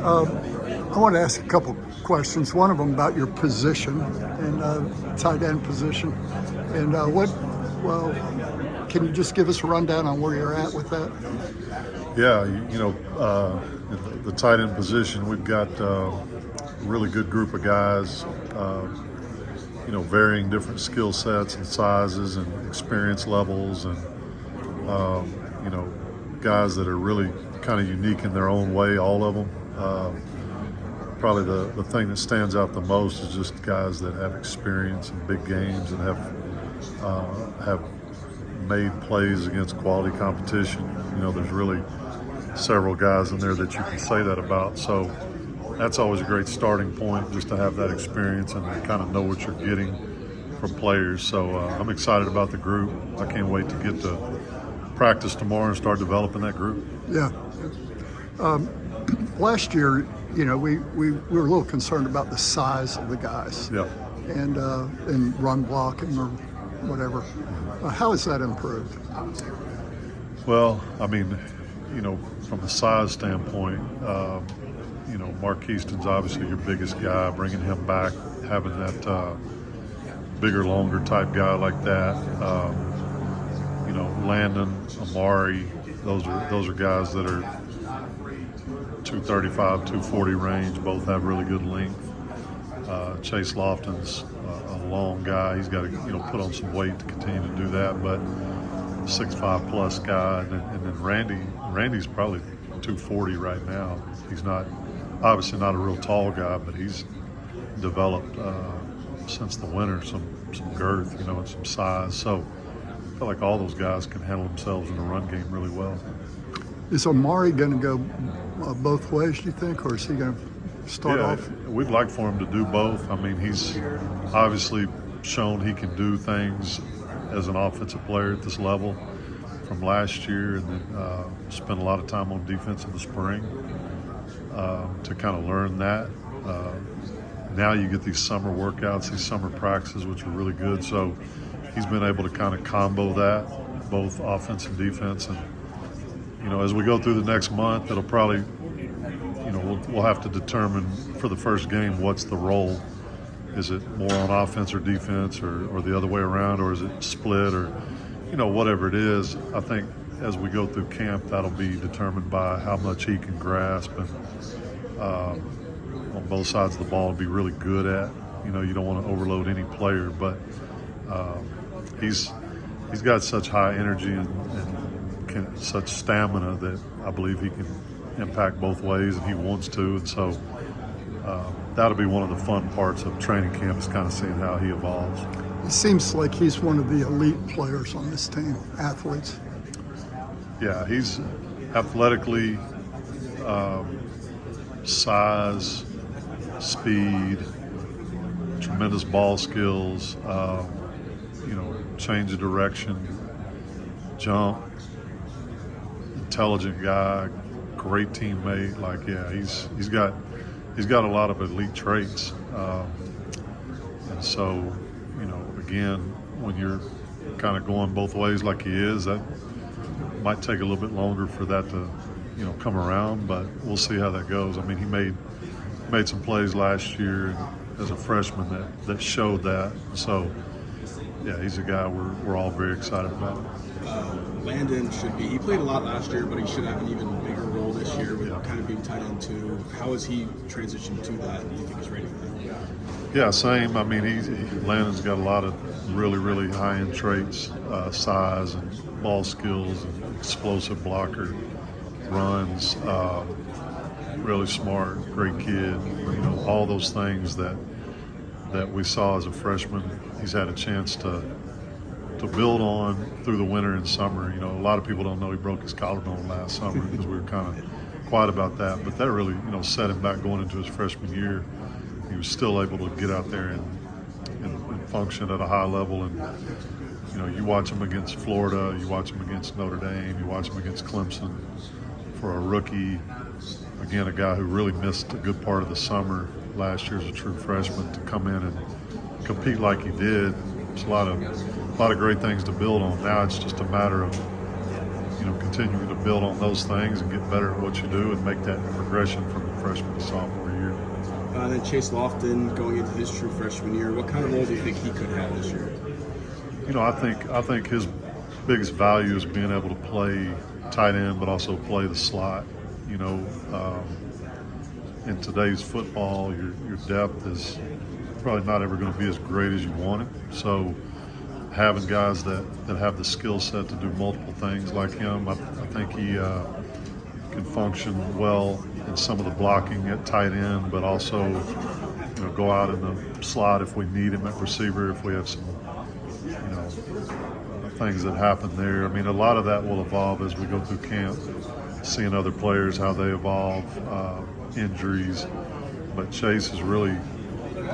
I want to ask a couple questions. One of them about your position and tight end position, and can you just give us a rundown on where you're at with that? Yeah, the tight end position, we've got a really good group of guys, varying different skill sets and sizes and experience levels, and guys that are really kind of unique in their own way, all of them. Probably the thing that stands out the most is just guys that have experience in big games and have made plays against quality competition. There's really several guys in there that you can say that about. So that's always a great starting point, just to have that experience and kind of know what you're getting from players. So I'm excited about the group. I can't wait to get to practice tomorrow and start developing that group. Yeah. Last year, we were a little concerned about the size of the guys. Yeah. And run blocking or whatever. How has that improved? Well, from a size standpoint, Markeston's obviously your biggest guy. Bringing him back, having that bigger, longer type guy like that. Landon, Amaree, those are guys that are 235, 240 range. Both have really good length. Chase Lofton's a long guy. He's got to put on some weight to continue to do that, but 6'5" plus guy. And then Randy's probably 240 right now. He's obviously not a real tall guy, but he's developed since the winter some girth, and some size. So I feel like all those guys can handle themselves in the run game really well. Is Amaree going to go both ways, do you think, or is he going to start off? We'd like for him to do both. He's obviously shown he can do things as an offensive player at this level from last year, and then spent a lot of time on defense in the spring to kind of learn that. Now you get these summer workouts, these summer practices, which are really good. So he's been able to kind of combo that, both offense and defense. And as we go through the next month, it'll probably, we'll have to determine for the first game what's the role. Is it more on offense or defense, or the other way around, or is it split, or whatever it is. I think as we go through camp, that'll be determined by how much he can grasp and on both sides of the ball be really good at. You don't want to overload any player, but he's got such high energy and such stamina that I believe he can impact both ways, and he wants to. And so that'll be one of the fun parts of training camp, is kind of seeing how he evolves. It seems like he's one of the elite players on this team, athletes. Yeah, he's athletically, size, speed, tremendous ball skills, change of direction, jump, intelligent guy, great teammate. He's got a lot of elite traits, and so again, when you're kind of going both ways like he is, that might take a little bit longer for that to come around, but we'll see how that goes. He made some plays last year as a freshman that showed that. So yeah, he's a guy we're all very excited about. Landon he played a lot last year, but he should have an even bigger role this year with kind of being tight end too. How has he transitioned to that? Do you think he's ready for that? Yeah, same. Landon's got a lot of really, really high-end traits, size and ball skills and explosive blocker, runs, really smart, great kid. All those things that we saw as a freshman, he's had a chance to build on through the winter and summer. A lot of people don't know he broke his collarbone last summer because we were kind of quiet about that. But that really, set him back going into his freshman year. He was still able to get out there and function at a high level. And, you watch him against Florida, you watch him against Notre Dame, you watch him against Clemson. For a rookie, again, a guy who really missed a good part of the summer last year as a true freshman, to come in and compete like he did, it's a lot of great things to build on. Now it's just a matter of continuing to build on those things and get better at what you do and make that progression from freshman to sophomore year. And then Chase Lofton going into his true freshman year. What kind of role do you think he could have this year? You know, I think his biggest value is being able to play tight end, but also play the slot. You know, in today's football, your depth is probably not ever going to be as great as you want it. So having guys that have the skill set to do multiple things like him, I think he can function well in some of the blocking at tight end, but also, you know, go out in the slot if we need him at receiver, if we have some, you know, things that happen there. I mean, a lot of that will evolve as we go through camp, seeing other players, how they evolve, injuries. But Chase has really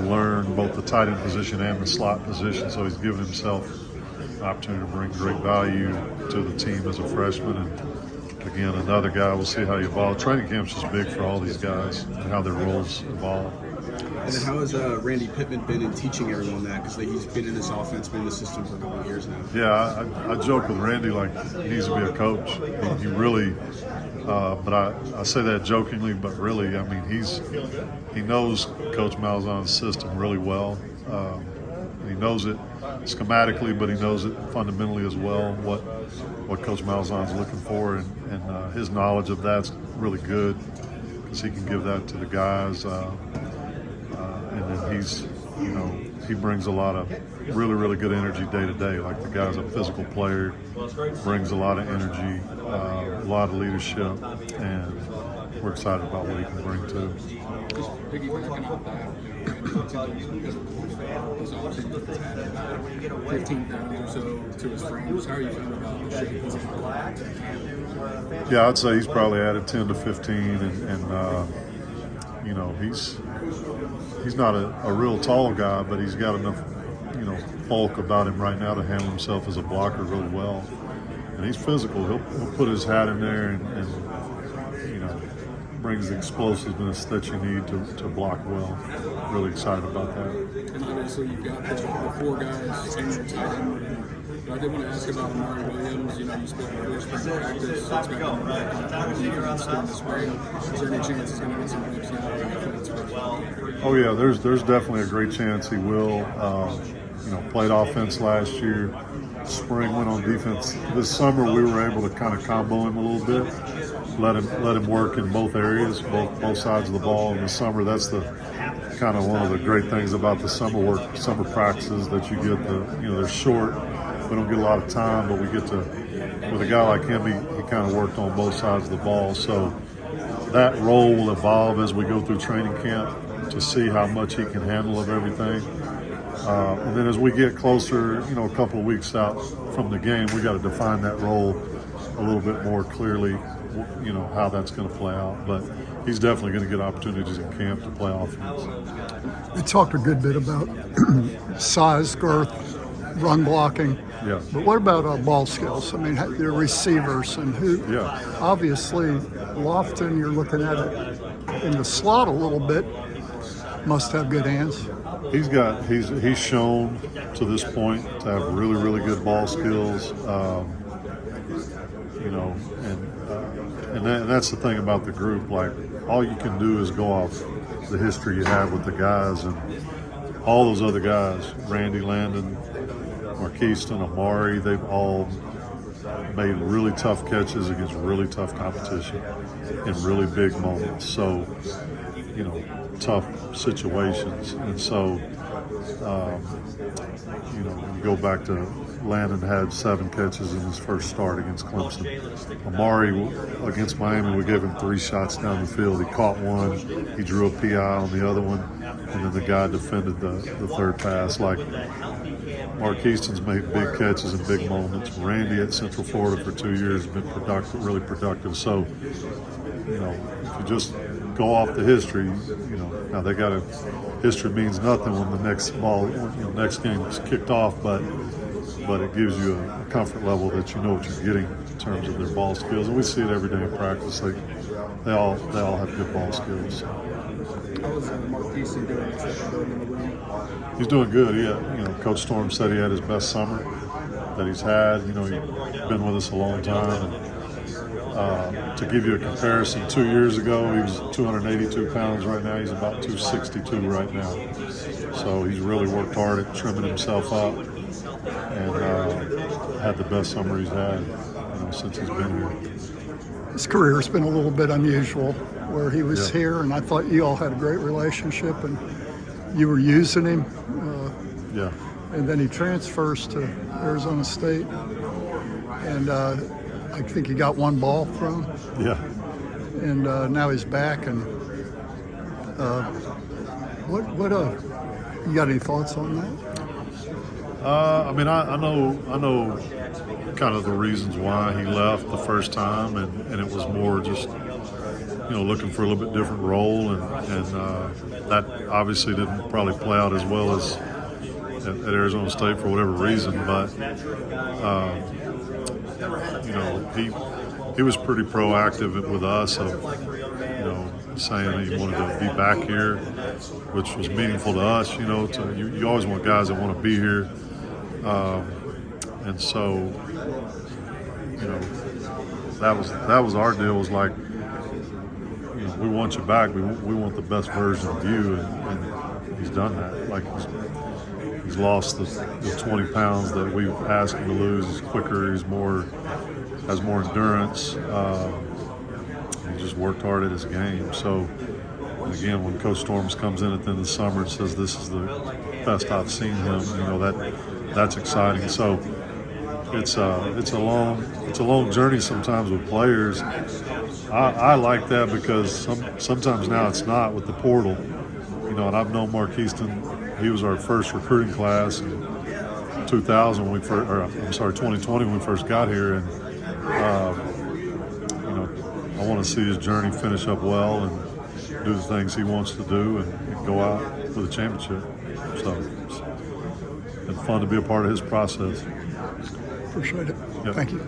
learned both the tight end position and the slot position, so he's given himself an opportunity to bring great value to the team as a freshman. And again, another guy, we'll see how he evolves. Training camp's just big for all these guys and how their roles evolve. And then how has Randy Pittman been in teaching everyone that? Because he's been in this offense, been in the system for a couple of years now. Yeah, I joke with Randy like he needs to be a coach. He really, but I say that jokingly, but really, I mean, he knows Coach Malzahn's system really well. He knows it schematically, but he knows it fundamentally as well, what Coach Malzahn's looking for, and his knowledge of that's really good because he can give that to the guys. And then he's, you know, he brings a lot of really, really good energy day to day. Like the guy's a physical player, brings a lot of energy, a lot of leadership, and we're excited about what he can bring too. Just piggybacking off that, his offense has added about 15 pounds or so to his frames. How are you feeling about the shape he's in? Yeah, I'd say he's probably added 10 to 15, and you know, he's not a real tall guy, but he's got enough, you know, bulk about him right now to handle himself as a blocker really well. And he's physical. He'll put his hat in there and you know, brings the explosiveness that you need to block well. Really excited about that. And obviously you've got the four guys in your tight end room. But I did want to ask about Amaree Williams. You know, you spent the first spring practice, expecting him to back on defense during the spring. Is there any chance he's going to get some reps now? Oh yeah, there's definitely a great chance he will. You know, played offense last year. Spring went on defense. This summer we were able to kind of combo him a little bit, let him work in both areas, both sides of the ball. In the summer, that's the kind of one of the great things about the summer practices that you get. You know, they're short. We don't get a lot of time, but we get to, with a guy like him, he kind of worked on both sides of the ball. So that role will evolve as we go through training camp to see how much he can handle of everything. And then as we get closer, you know, a couple of weeks out from the game, we got to define that role a little bit more clearly, you know, how that's going to play out. But he's definitely going to get opportunities in camp to play offense. We talked a good bit about size, girth, run blocking. Yeah. But what about ball skills? I mean, the receivers and who? Yeah. Obviously, Lofton, you're looking at it in the slot a little bit. Must have good hands. He's shown to this point to have really, really good ball skills. You know, and that's the thing about the group. Like, all you can do is go off the history you have with the guys, and all those other guys, Randy, Landon, Markeston, Amaree, they've all made really tough catches against really tough competition in really big moments. So, you know, tough situations. And so, you know, you go back to Landon had 7 catches in his first start against Clemson. Amaree against Miami, we gave him 3 shots down the field. He caught one, he drew a PI on the other one, and then the guy defended the third pass. Like, Markeston's made big catches in big moments. Randy at Central Florida for 2 years has been productive, really productive. So, you know, if you just go off the history, you know, now they got history means nothing when the next next game is kicked off, but it gives you a comfort level that you know what you're getting in terms of their ball skills. And we see it every day in practice. They all have good ball skills. How is Markeston doing in the room? He's doing good. Yeah, you know, Coach Storm said he had his best summer that he's had. You know, he's been with us a long time, and To give you a comparison, 2 years ago he was 282 pounds. Right now he's about 262 right now. So he's really worked hard at trimming himself up, and had the best summer he's had since he's been here. His career's been a little bit unusual, where he was here, and I thought you all had a great relationship, and you were using him. Yeah. And then he transfers to Arizona State, and I think he got one ball from him. Yeah. And now he's back. And you got any thoughts on that? I mean, I know kind of the reasons why he left the first time, and it was more just looking for a little bit different role, and that obviously didn't probably play out as well as at Arizona State for whatever reason, but he was pretty proactive with us of saying he wanted to be back here, which was meaningful to us. You always want guys that want to be here, and so that was our deal. Was like, we want you back. We want the best version of you, and he's done that. Like he's lost the 20 pounds that we've asked him to lose. He's quicker. Has more endurance. He just worked hard at his game. So again, when Coach Storms comes in at the end of the summer and says this is the best I've seen him, that's exciting. So it's a long journey sometimes with players. I like that because sometimes now it's not with the portal, and I've known Markeston. He was our first recruiting class in 2020 when we first got here, and I want to see his journey finish up well and do the things he wants to do and go out with a championship. So it's been fun to be a part of his process. Appreciate it. Yep. Thank you.